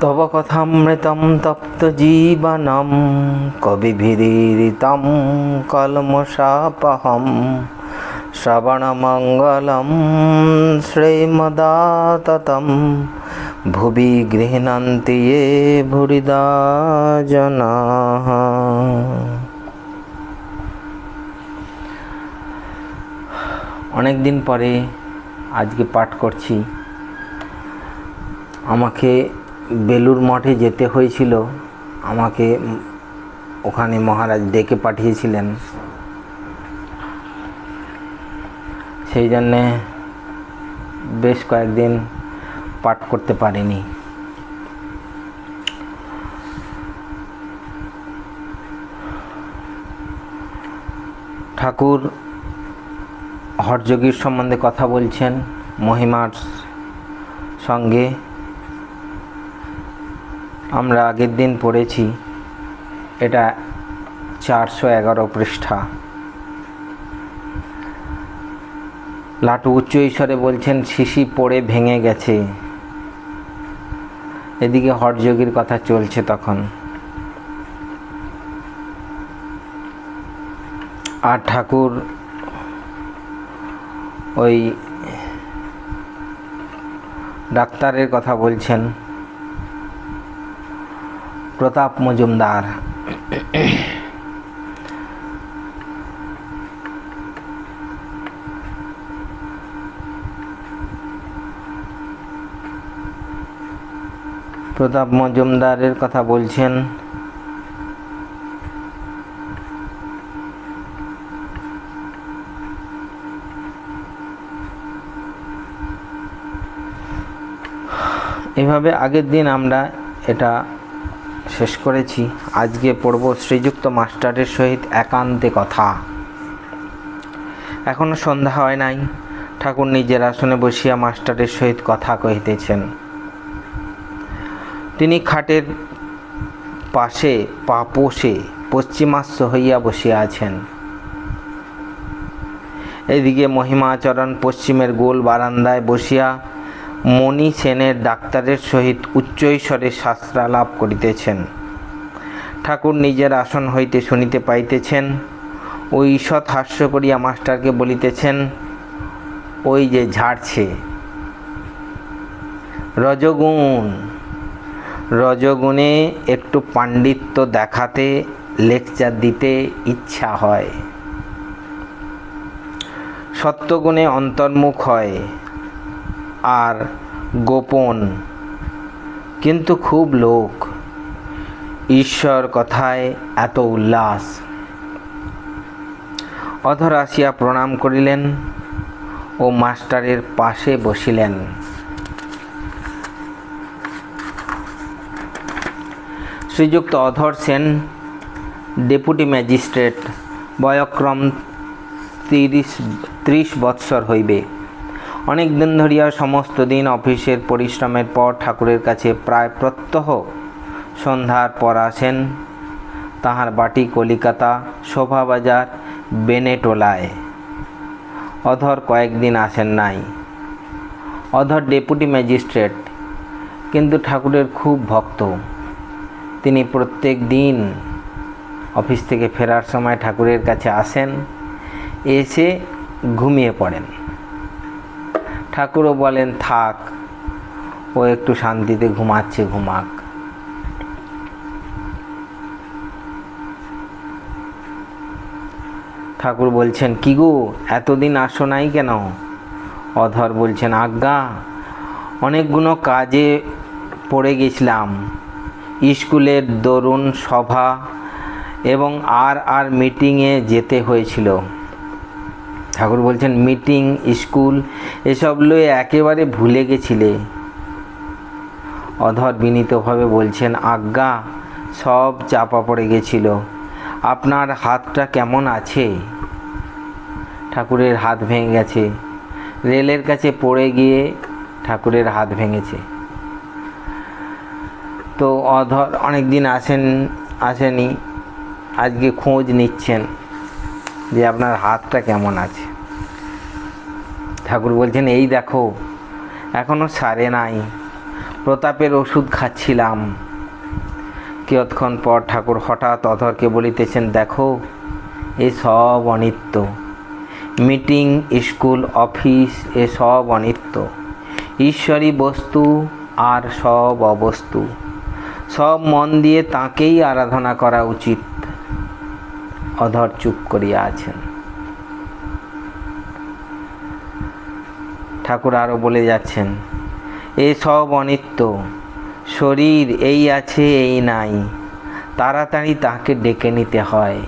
तव कथामृतं तप्तजीवनं कविभिरीडितं कल्मषापहं श्रवणमङ्गलं श्रीमदाततं भुवि गृह्णन्ति ये भूरिदा जनाः। অনেক দিন পরে আজকে পাঠ করছি। আমাকে বেলুর মঠে যেতে হয়েছিল, আমাকে ওখানে মহারাজ ডেকে পাঠিয়েছিলেন, সেই জন্যে বেশ কয়েকদিন পাঠ করতে পারিনি। ঠাকুর হঠযোগীর সম্বন্ধে কথা বলছেন, মহিমার সঙ্গে। আমরা আগের দিন পড়েছি, এটা 411 পৃষ্ঠা। লাটু উচ্চ ঈশ্বরে বলছেন শিশি পড়ে ভেঙে গেছে, এদিকে হঠযোগীর কথা চলছে। তখন আর ঠাকুর ওই ডাক্তারের কথা বলছেন, প্রতাপ মজুমদার। প্রতাপ মজুমদারের কথা বলছেন। এভাবে আগের দিন আমরা এটা শেষ করেছি। আজকে পড়ব শ্রীযুক্ত মাস্টারের সহিত একান্তে কথা। এখনো সন্ধ্যা হয় নাই, ঠাকুর নিজের আসনে বসিয়া মাস্টারের সহিত কথা কহিতেছেন। তিনি খাটের পাশে পা পোষে পশ্চিমাস্য হইয়া বসিয়া আছেন। এদিকে মহিমাচরণ পশ্চিমের গোল বারান্দায় বসিয়া মণি সেনের ডাক্তারের সহিত উচ্চৈস্বরে শাস্ত্রালাপ করিতেছেন। ঠাকুর নিজের আসন হইতে শুনিতে পাইতেছেন। ওই ঈষৎ হাস্য করিয়া মাস্টারকে বলিতেছেন, ওই যে ঝাড়ছে রজগুণ, রজগুণে একটু পাণ্ডিত্য দেখাতে লেকচার দিতে ইচ্ছা হয়, সত্যগুণে অন্তর্মুখ হয় আর গোপন, কিন্তু খুব লোক। ঈশ্বর কথায় এত উল্লাস। অধর আসিয়া প্রণাম করিলেন ও মাস্টারের পাশে বসিলেন। শ্রীযুক্ত অধর সেন, ডেপুটি ম্যাজিস্ট্রেট, বয়ক্রম 30 বৎসর হইবে। অনেক দিন ধরিয়া সমস্ত দিন অফিসের পরিশ্রমের পর ঠাকুরের কাছে প্রায় প্রত্যহ সন্ধ্যার পর আসেন। তাহার বাটি কলিকাতা, শোভাবাজার, বেনেটোলায়। অধর কয়েকদিন আসেন নাই। অধর ডেপুটি ম্যাজিস্ট্রেট, কিন্তু ঠাকুরের খুব ভক্ত। তিনি প্রত্যেক দিন অফিস থেকে ফেরার সময় ঠাকুরের কাছে আসেন, এসে ঘুমিয়ে পড়েন। ঠাকুরও বলেন থাক, ও একটু শান্তিতে ঘুমাচ্ছে, ঘুমাক। ঠাকুর বলছেন, কি গো এতদিন আসো নাই কেন? অধর বলছেন, আজ্ঞা অনেকগুলো কাজে পড়ে গেছিলাম, স্কুলের দরুন সভা এবং আর মিটিংয়ে যেতে হয়েছিল। ঠাকুর বলছেন, মিটিং, স্কুল এসব লয়ে একেবারে ভুলে গেছিলে? অধর বিনীতভাবে বলছেন, আজ্ঞা সব চাপা পড়ে গেছিল। আপনার হাতটা কেমন আছে? ঠাকুরের হাত ভেঙে গেছে, রেলের কাছে পড়ে গিয়ে ঠাকুরের হাত ভেঙেছে। তো অধর অনেক দিন আসেনি, আজকে খোঁজ নিচ্ছেন যে আপনার হাতটা কেমন আছে। ঠাকুর বলছেন, এই দেখো এখনো সারে নাই, প্রতাপের ওষুধ খাচ্ছিলাম। কিয়ৎক্ষণ পর ঠাকুর হঠাৎ অধরকে বলিতেছেন, দেখো এ সব অনিত্য, মিটিং, স্কুল, অফিস, এ সব অনিত্য। ঈশ্বরী বস্তু আর সব অবস্তু। সব মন দিয়ে তাঁকেই আরাধনা করা উচিত। অধর চুপ করিয়া আছেন। ঠাকুর আরও বলে যাচ্ছেন, এ সব অনিত্য, শরীর এই আছে এই নাই, তাড়াতাড়ি তাকে ডেকে নিতে হয়,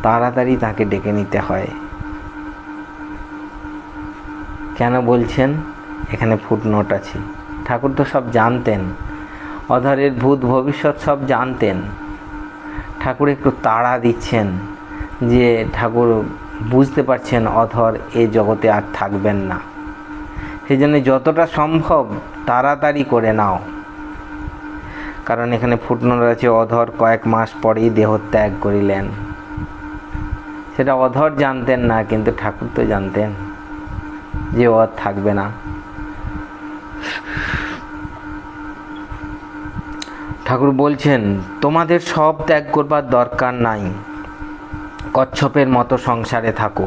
তাড়াতাড়ি তাকে ডেকে নিতে হয়। কেন বলছেন? এখানে ফুটনোট আছে। ঠাকুর তো সব জানতেন, অধরের ভূত ভবিষ্যৎ সব জানতেন। ঠাকুর একটু তাড়া দিচ্ছেন যে ঠাকুর বুঝতে পারছেন অধর এ জগতে আর থাকবেন না, সেই জন্য যতটা সম্ভব তাড়াতাড়ি করে নাও। কারণ এখানে ফুটনোট আছে, অধর কয়েক মাস পরেই দেহত্যাগ করিলেন। সেটা অধর জানতেন না, কিন্তু ঠাকুর তো জানতেন যে ও থাকবে না। ঠাকুর বলছেন, তোমাদের সব ত্যাগ করবার দরকার নাই, কচ্ছপের মতো সংসারে থাকো।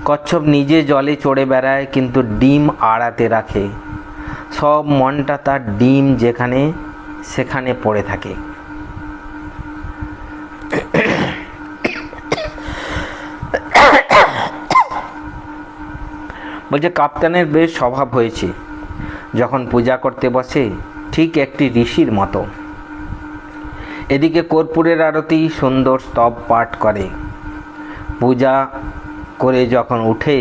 কচ্ছপ নিজে জলে চড়ে বেড়ায়, কিন্তু ডিম আড়াতে রাখে। সব মনটা তার ডিম যেখানে সেখানে পড়ে থাকে। বলছে, কাপ্তানের বেশ স্বভাব হয়েছে, যখন পূজা করতে বসে ঠিক একটি ঋষির মতো। এদিকে কর্পূরের আরতি, সুন্দর স্তব পাঠ করে। পূজা করে যখন উঠে,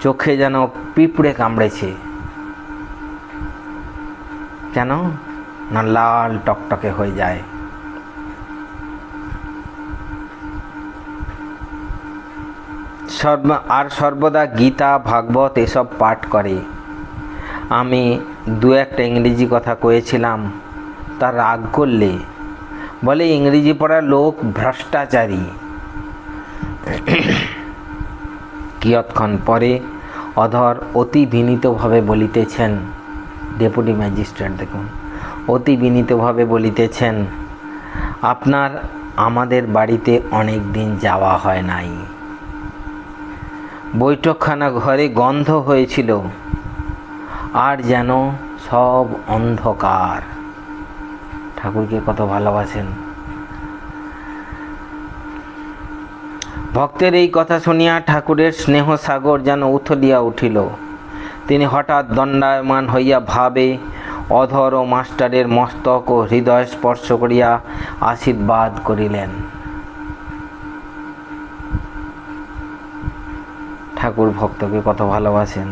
চোখে যেন পিঁপড়ে কামড়েছে। কেন না লাল টকটকে হয়ে যায়। আর সর্বদা গীতা, ভাগবত এসব পাঠ করে। আমি দু একটা ইংরেজি কথা কয়েছিলাম, তার রাগ করলে বলে ইংরেজি পড়া লোক ভ্রষ্টাচারী। কিয়ৎক্ষণ পরে অধর অতি বিনীতভাবে বলিতেছেন, ডেপুটি ম্যাজিস্ট্রেট দেখুন, অতি বিনীতভাবে বলিতেছেন, আপনার আমাদের বাড়িতে অনেক দিন যাওয়া হয় নাই। বৈঠকখানা ঘরে গন্ধ হয়েছিল, আর যেন সব অন্ধকার। ঠাকুরকে কত ভালোবাসেন। ভক্তের এই কথা শুনিয়া ঠাকুরের স্নেহ সাগর যেন উথলিয়া উঠিল। তিনি হঠাৎ দণ্ডায়মান হইয়া ভাবে অধর ও মাস্টারের মস্তক ও হৃদয় স্পর্শ করিয়া আশীর্বাদ করিলেন। ঠাকুর ভক্তকে কত ভালোবাসেন।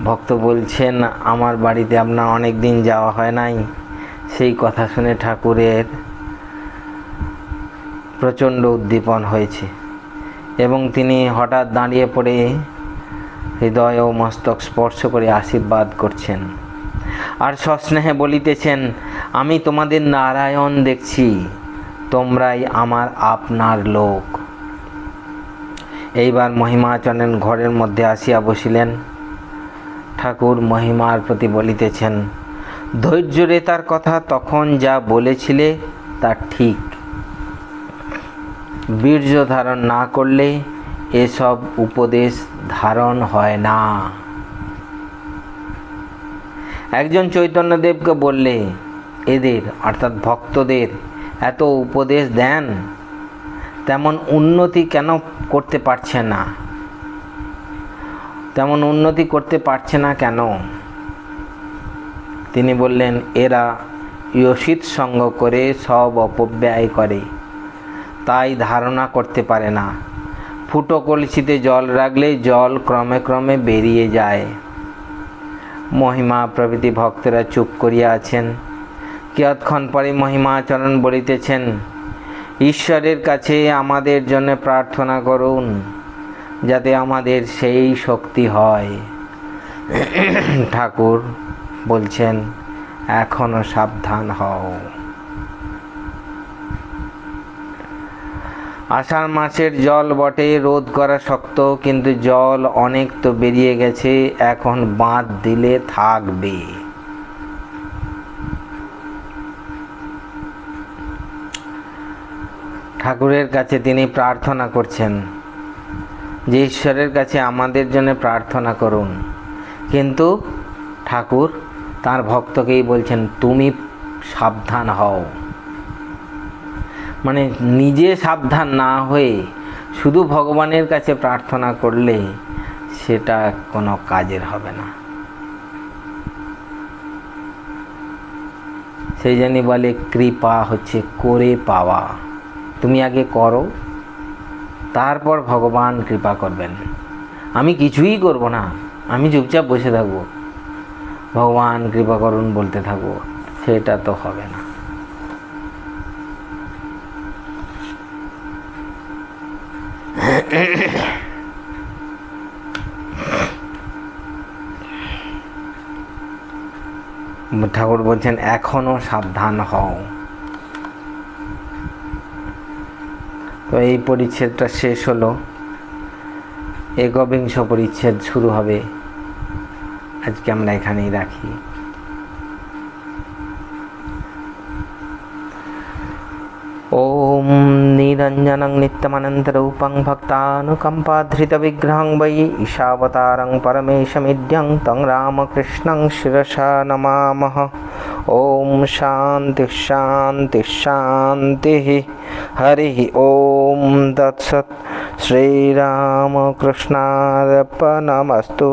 ভক্ত বলছেন, আমার বাড়িতে আপনার অনেক দিন যাওয়া হয় নাই। সেই কথা শুনে ঠাকুরের প্রচণ্ড উদ্দীপন হয়েছে এবং তিনি হঠাৎ দাঁড়িয়ে পড়ে হৃদয় ও মস্তক স্পর্শ করে আশীর্বাদ করছেন আর সস্নেহে বলিতেছেন, আমি তোমাদের নারায়ণ দেখছি, তোমরাই আমার আপনার লোক। এইবার মহিমাচরণ ঘরের মধ্যে আসিয়া বসিলেন। ঠাকুর মহিমার প্রতি বলিতেছেন, ধৈর্যরেতার কথা তখন যা বলেছিলে তা ঠিক। বীর্য ধারণ না করলে এসব উপদেশ ধারণ হয় না। একজন চৈতন্যদেবকে বললে, এদের অর্থাৎ ভক্তদের এত উপদেশ দেন, তেমন উন্নতি কেন করতে পারছে না? তেমন উন্নতি করতে পারছে না কেন? তিনি বললেন, এরা ইয়সিত সঙ্গ করে সব অপব্যয় করে, তাই ধারণা করতে পারে না। ফুটো কলসিতে জল রাখলে জল ক্রমে ক্রমে বেরিয়ে যায়। মহিমা প্রভৃতি ভক্তরা চুপ করিয়া আছেন। কিয়ৎক্ষণ পরে মহিমাচরণ বলিতেছেন, ঈশ্বরের কাছে আমাদের জন্য প্রার্থনা করুন, যাতে আমাদের সেই শক্তি হয়। ঠাকুর বলছেন, এখনো সাবধান হও। আষাঢ় মাসের জল বটে, রোধ করা শক্ত, কিন্তু জল অনেক তো বেরিয়ে গেছে, এখন বাঁধ দিলে থাকবে। ঠাকুরের কাছে তিনি প্রার্থনা করছেন যে ঈশ্বরের কাছে আমাদের জন্য প্রার্থনা করুন, কিন্তু ঠাকুর তার ভক্তকেই বলছেন তুমি সাবধান হও। মানে নিজে সাবধান না হয়ে শুধু ভগবানের কাছে প্রার্থনা করলে সেটা কোনো কাজের হবে না। সেই জন্যই বলে কৃপা হচ্ছে করে পাওয়া। তুমি আগে করো, তারপর ভগবান কৃপা করবেন। আমি কিছুই করব না, আমি চুপচাপ বসে থাকবো, ভগবান কৃপা করুন বলতে থাকবো, সেটা তো হবে না। ঠাকুর বলছেন এখনো সাবধান হও। তো এই পরিচ্ছেদটা শেষ হলো, একবিংশ পরিচ্ছেদ শুরু হবে। আজকে আমরা এখানেই রাখি। ওম নিরঞ্জনং নিত্যমনন্তরূপং ভক্তানুকম্পাধৃতবিগ্রহং वै ईशावतारं परमेशमिड्यं तं रामकृष्णं शिरसा नमामः। ओम शांति शांति शांति। हरि ओम तत्सत्। श्रीरामकृष्णार्पणमस्तु।